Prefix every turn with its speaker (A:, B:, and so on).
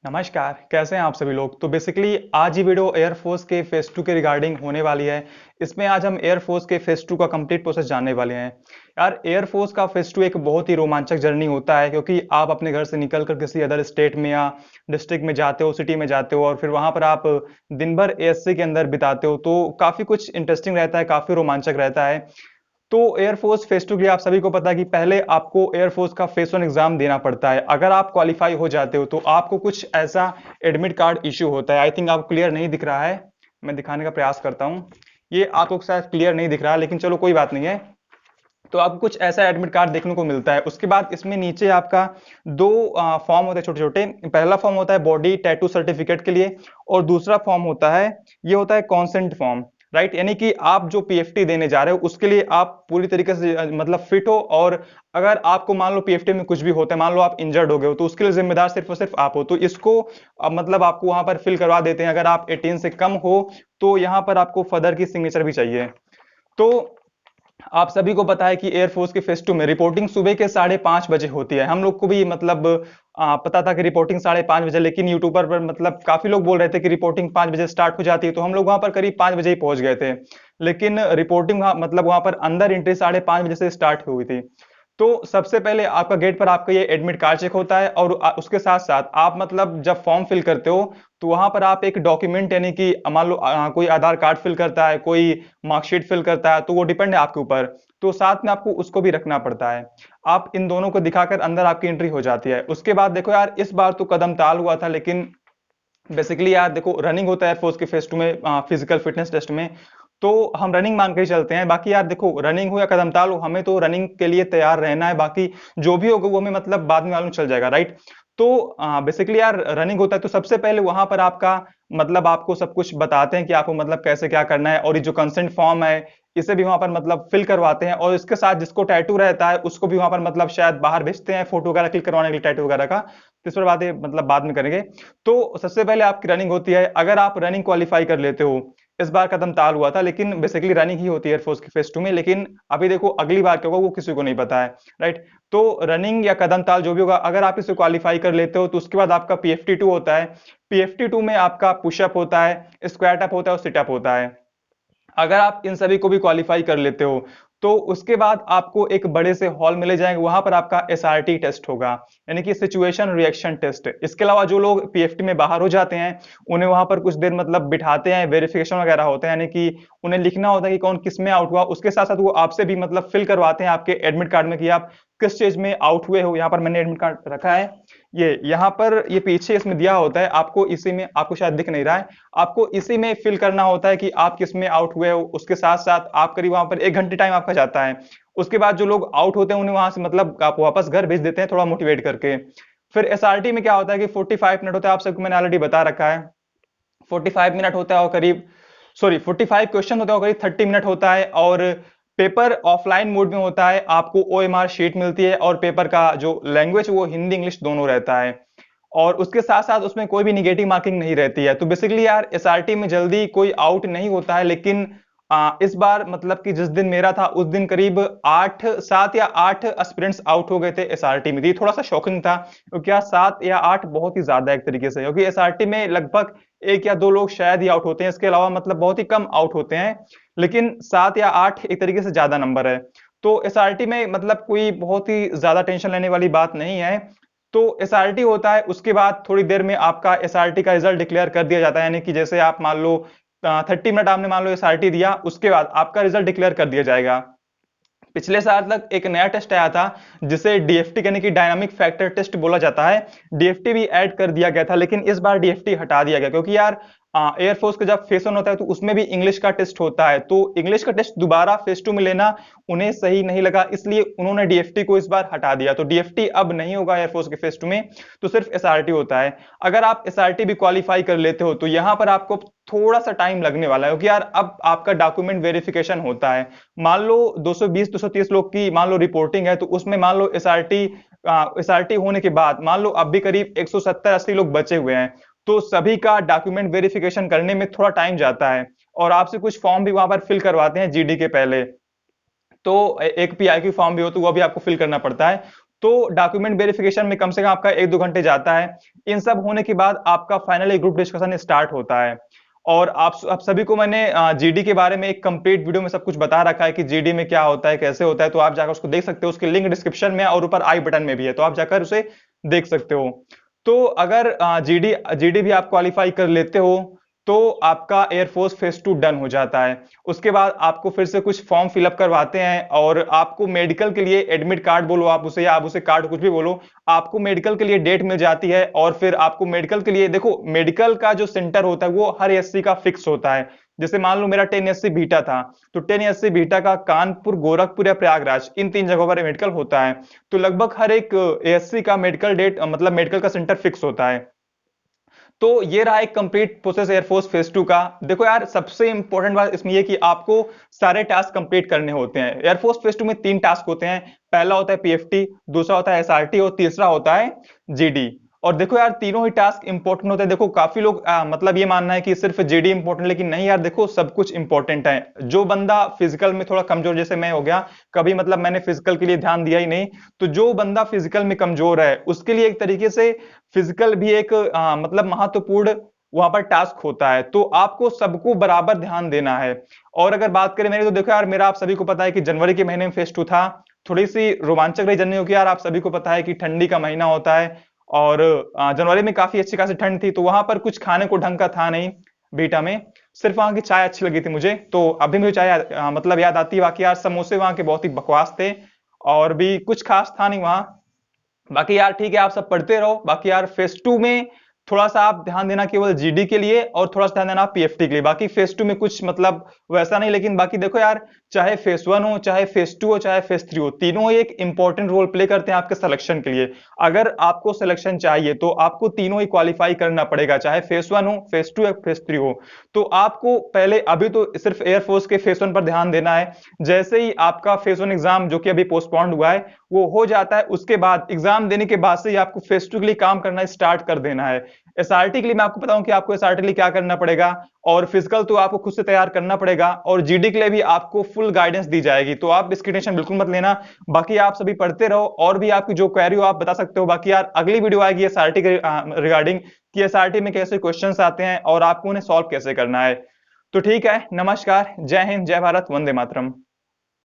A: नमस्कार, कैसे हैं आप सभी लोग। तो बेसिकली आज ये वीडियो एयरफोर्स के फेज 2 के रिगार्डिंग होने वाली है। इसमें आज हम एयरफोर्स के फेज 2 का कंप्लीट प्रोसेस जानने वाले हैं। यार एयरफोर्स का फेज 2 एक बहुत ही रोमांचक जर्नी होता है, क्योंकि आप अपने घर से निकल कर किसी अदर स्टेट में या डिस्ट्रिक्ट में जाते हो, सिटी में जाते हो और फिर वहां पर आप दिन भर एएससी के अंदर बिताते हो। तो काफी कुछ इंटरेस्टिंग रहता है, काफी रोमांचक रहता है। तो एयरफोर्स फेज 2 के लिए आप सभी को पता है कि पहले आपको एयरफोर्स का फेज 1 एग्जाम देना पड़ता है। अगर आप क्वालिफाई हो जाते हो तो आपको कुछ ऐसा एडमिट कार्ड इश्यू होता है। आई थिंक आपको क्लियर नहीं दिख रहा है, मैं दिखाने का प्रयास करता हूँ। ये आपको शायद क्लियर नहीं दिख रहा है, लेकिन चलो कोई बात नहीं है। तो आपको कुछ ऐसा एडमिट कार्ड देखने को मिलता है। उसके बाद इसमें नीचे आपका दो फॉर्म होते हैं छोटे छोटे। पहला फॉर्म होता है बॉडी टैटू सर्टिफिकेट के लिए, और दूसरा फॉर्म होता है, ये होता है कॉन्सेंट फॉर्म। राइट, यानी कि आप जो पीएफटी देने जा रहे हो उसके लिए आप पूरी तरीके से मतलब फिट हो। और अगर आपको मान लो पीएफटी में कुछ भी होता है, मान लो आप इंजर्ड हो गए हो, तो उसके लिए जिम्मेदार सिर्फ और सिर्फ आप हो। तो इसको मतलब आपको वहां पर फिल करवा देते हैं। अगर आप 18 से कम हो तो यहाँ पर आपको फादर की सिग्नेचर भी चाहिए। तो आप सभी को पता है कि एयरफोर्स के फेज 2 में रिपोर्टिंग सुबह के 5:30 बजे होती है। हम लोग को भी मतलब पता था कि रिपोर्टिंग 5:30 बजे, लेकिन यूट्यूबर पर मतलब काफी लोग बोल रहे थे कि रिपोर्टिंग 5 बजे स्टार्ट हो जाती है, तो हम लोग वहां पर करीब 5 बजे ही पहुंच गए थे। लेकिन रिपोर्टिंग मतलब वहां पर अंदर एंट्री 5:30 बजे से स्टार्ट हुई थी। तो सबसे पहले आपका गेट पर आपका ये एडमिट कार्ड चेक होता है, और उसके साथ साथ आप मतलब जब फॉर्म फिल करते हो तो वहां पर आप एक डॉक्यूमेंट, यानी कि मान लो कोई आधार कार्ड फिल करता है, कोई मार्कशीट फिल करता है, तो वो डिपेंड है आपके ऊपर। तो साथ में आपको उसको भी रखना पड़ता है। आप इन दोनों को दिखाकर अंदर आपकी एंट्री हो जाती है। उसके बाद देखो यार, इस बार तो कदम ताल हुआ था, लेकिन बेसिकली यार देखो, रनिंग होता है एयरफोर्स के फेज 2 में फिजिकल फिटनेस टेस्ट में। तो हम रनिंग मान के ही चलते हैं। बाकी यार देखो, रनिंग हो या कदमताल हो, हमें तो रनिंग के लिए तैयार रहना है। बाकी जो भी होगा वो हमें मतलब बाद में मालूम चल जाएगा, राइट। तो बेसिकली यार रनिंग होता है, तो सबसे पहले वहां पर आपका मतलब आपको सब कुछ बताते हैं कि आपको मतलब कैसे क्या करना है। और ये जो कंसेंट फॉर्म है, इसे भी वहां पर मतलब फिल करवाते हैं। और इसके साथ जिसको टैटू रहता है उसको भी वहां पर मतलब शायद बाहर भेजते हैं फोटो वगैरह क्लिक करवाने के लिए, टैटू वगैरह का। तो इस पर बातें मतलब बाद में करेंगे। तो सबसे पहले आपकी रनिंग होती है। अगर आप रनिंग क्वालिफाई कर लेते हो, इस बार कदम ताल हुआ था, लेकिन बेसिकली रनिंग ही होती है एयरफोर्स के फेज 2 में। लेकिन अभी देखो अगली बार क्या होगा वो किसी को नहीं पता है, राइट। तो रनिंग या कदम ताल जो भी होगा, अगर आप इसे क्वालिफाई कर लेते हो तो उसके बाद आपका पीएफटी 2 होता है। पीएफटी 2 में आपका पुशअप होता है, स्क्वाट अप होता है और सिटअप होता है। अगर आप इन सभी को भी क्वालिफाई कर लेते हो तो उसके बाद आपको एक बड़े से हॉल में ले जाएंगे। वहां पर आपका एसआरटी टेस्ट होगा, यानी कि सिचुएशन रिएक्शन टेस्ट। इसके अलावा जो लोग पीएफटी में बाहर हो जाते हैं, उन्हें वहां पर कुछ देर मतलब बिठाते हैं, वेरिफिकेशन वगैरह होते हैं, यानी कि उन्हें लिखना होता है कि कौन किस में आउट हुआ। उसके साथ साथ वो आपसे भी मतलब फिल करवाते हैं आपके एडमिट कार्ड में कि आप किस स्टेज में आउट हुए हो। यहाँ पर मैंने एडमिट कार्ड रखा है, ये यहाँ पर ये पीछे इसमें दिया होता है आपको। इसी में आपको शायद दिख नहीं रहा है, आपको इसी में फिल करना होता है कि आप किस में आउट हुए हो। उसके साथ साथ आप करीब वहां पर 1 घंटे टाइम आपका जाता है। उसके बाद जो लोग आउट होते हैं उन्हें वहां से मतलब आप वापस घर भेज देते हैं थोड़ा मोटिवेट करके। फिर एसआरटी में क्या होता है कि 45 मिनट होता है, आप सबको मैंने ऑलरेडी बता रखा है। 45 मिनट होता है और करीब 45 क्वेश्चन होते हैं और करीब 30 मिनट होता है। और पेपर ऑफलाइन मोड में होता है, आपको ओएमआर शीट मिलती है, और पेपर का जो लैंग्वेज वो हिंदी इंग्लिश दोनों रहता है। और उसके साथ साथ उसमें कोई भी निगेटिव मार्किंग नहीं रहती है। तो बेसिकली यार एसआरटी में जल्दी कोई आउट नहीं होता है। लेकिन इस बार मतलब कि जिस दिन मेरा था उस दिन करीब 7 या 8 एस्पिरेंट्स आउट हो गए थे एसआरटी में। तो ये थोड़ा सा शॉकिंग था, क्योंकि यार 7 या 8 बहुत ही ज्यादा है एक तरीके से, क्योंकि एसआरटी में लगभग 1 या 2 लोग शायद ही आउट होते हैं, इसके अलावा मतलब बहुत ही कम आउट होते हैं। लेकिन 7 या 8 एक तरीके से ज्यादा नंबर है। तो एसआरटी में मतलब कोई बहुत ही ज्यादा टेंशन लेने वाली बात नहीं है। तो एसआरटी होता है, उसके बाद थोड़ी देर में आपका एसआरटी का रिजल्ट डिक्लेयर कर दिया जाता है। यानी कि जैसे आप मान लो 30 मिनट आपने मान लो एसआरटी दिया, उसके बाद आपका रिजल्ट डिक्लेयर कर दिया जाएगा। पिछले साल तक एक नया टेस्ट आया था जिसे डीएफटी यानी कि डायनामिक फैक्टर टेस्ट बोला जाता है। डीएफटी भी ऐड कर दिया गया था, लेकिन इस बार डीएफटी हटा दिया गया, क्योंकि यार एयरफोर्स का जब फेस 1 होता है तो उसमें भी इंग्लिश का टेस्ट होता है। तो इंग्लिश का टेस्ट दोबारा फेस 2 में लेना उन्हें सही नहीं लगा, इसलिए उन्होंने डीएफटी को इस बार हटा दिया। तो डीएफटी अब नहीं होगा एयरफोर्स के फेस 2 में, तो सिर्फ एसआरटी होता है। अगर आप एसआरटी भी क्वालिफाई कर लेते हो तो यहां पर आपको थोड़ा सा टाइम लगने वाला है, क्योंकि यार अब आपका डॉक्यूमेंट वेरिफिकेशन होता है। मान लो 220-230 लोग की मान लो रिपोर्टिंग है, तो उसमें मान लो एसआरटी होने के बाद मान लो अब भी करीब 170-80 लोग बचे हुए हैं। तो सभी का डॉक्यूमेंट वेरिफिकेशन करने में थोड़ा टाइम जाता है, और आपसे कुछ फॉर्म भी वहां पर फिल करवाते हैं जीडी के पहले। तो एक पीआईक्यू फॉर्म भी हो तो वो भी आपको फिल करना पड़ता है। तो डॉक्यूमेंट वेरिफिकेशन में कम से कम आपका 1-2 घंटे जाता है। इन सब होने के बाद आपका फाइनली ग्रुप डिस्कशन स्टार्ट होता है। और आप सभी को मैंने जीडी के बारे में एक कंप्लीट वीडियो में सब कुछ बता रखा है कि जीडी में क्या होता है, कैसे होता है, तो आप जाकर उसको देख सकते हो। उसकी लिंक डिस्क्रिप्शन में और ऊपर आई बटन में भी है, तो आप जाकर उसे देख सकते हो। तो अगर जीडी जीडी भी आप क्वालिफाई कर लेते हो तो आपका एयरफोर्स फेज 2 डन हो जाता है। उसके बाद आपको फिर से कुछ फॉर्म फिलअप करवाते हैं और आपको मेडिकल के लिए एडमिट कार्ड बोलो आप उसे, या आप उसे कार्ड कुछ भी बोलो, आपको मेडिकल के लिए डेट मिल जाती है। और फिर आपको मेडिकल के लिए, देखो मेडिकल का जो सेंटर होता है वो हर एससी का फिक्स होता है। जैसे मान लो मेरा 10 एससी बीटा था, तो 10 एससी बीटा का कानपुर, गोरखपुर या प्रयागराज, इन 3 जगहों पर मेडिकल होता है। तो लगभग हर एक एएससी का मेडिकल डेट, मतलब मेडिकल का सेंटर फिक्स होता है। तो ये रहा एक कंप्लीट प्रोसेस एयरफोर्स फेज 2 का। देखो यार, सबसे इंपॉर्टेंट बात इसमें ये कि आपको सारे टास्क कंप्लीट करने होते हैं। एयरफोर्स फेज 2 में 3 टास्क होते हैं। पहला होता है पीएफटी, दूसरा होता है एसआरटी और तीसरा होता है जीडी। और देखो यार, तीनों ही टास्क इंपॉर्टेंट होते हैं। देखो काफी लोग मतलब ये मानना है कि सिर्फ जीडी इंपॉर्टेंट, लेकिन नहीं यार, देखो सब कुछ इंपॉर्टेंट है। जो बंदा फिजिकल में थोड़ा कमजोर, जैसे मैं हो गया, कभी मतलब मैंने फिजिकल के लिए ध्यान दिया ही नहीं, तो जो बंदा फिजिकल में कमजोर है उसके लिए एक तरीके से फिजिकल भी एक मतलब महत्वपूर्ण वहां पर टास्क होता है। तो आपको सबको बराबर ध्यान देना है। और अगर बात करें मेरी, तो देखो यार, मेरा आप सभी को पता है कि जनवरी के महीने में फेज 2 था। थोड़ी सी रोमांचक रही जनवरी, क्योंकि यार आप सभी को पता है कि ठंडी का महीना होता है और जनवरी में काफी अच्छी खासी ठंड थी। तो वहां पर कुछ खाने को ढंग का था नहीं बीटा में। सिर्फ वहां की चाय अच्छी लगी थी मुझे, तो अभी मुझे चाय मतलब याद आती है। बाकी यार समोसे वहां के बहुत ही बकवास थे और भी कुछ खास था नहीं वहां। बाकी यार ठीक है, आप सब पढ़ते रहो। बाकी यार फेज 2 में थोड़ा सा आप ध्यान देना केवल जीडी के लिए, और थोड़ा सा ध्यान देना पीएफटी के लिए। बाकी फेज 2 में कुछ मतलब वैसा नहीं। लेकिन बाकी देखो यार, चाहे फेज 1 हो, चाहे फेज 2 हो, चाहे फेज 3 हो, तीनों ही एक इंपॉर्टेंट रोल प्ले करते हैं आपके सिलेक्शन के लिए। अगर आपको सिलेक्शन चाहिए तो आपको तीनों ही क्वालिफाई करना पड़ेगा, चाहे फेज 1 हो, फेज 2 या फेज 3 हो। तो आपको पहले, अभी तो सिर्फ एयरफोर्स के फेज 1 पर ध्यान देना है। जैसे ही आपका फेज 1 एग्जाम, जो कि अभी पोस्टपोन्ड हुआ है, वो हो जाता है, उसके बाद एग्जाम देने के बाद से ही आपको फेज 2 के लिए काम करना स्टार्ट कर देना है। एसआरटी के लिए मैं आपको बताऊं कि आपको एसआरटी के लिए क्या करना पड़ेगा, और फिजिकल तो आपको खुद से तैयार करना पड़ेगा, और जीडी के लिए भी आपको फुल गाइडेंस दी जाएगी। तो आप इसकी टेंशन बिल्कुल मत लेना। बाकी आप सभी पढ़ते रहो, और भी आपकी जो क्वेरी हो आप बता सकते हो। बाकी यार अगली वीडियो आएगी एसआरटी के रिगार्डिंग, कि एसआरटी में कैसे क्वेश्चंस आते हैं और आपको उन्हें सॉल्व कैसे करना है। तो ठीक है, नमस्कार, जय हिंद, जय भारत, वंदे मातरम।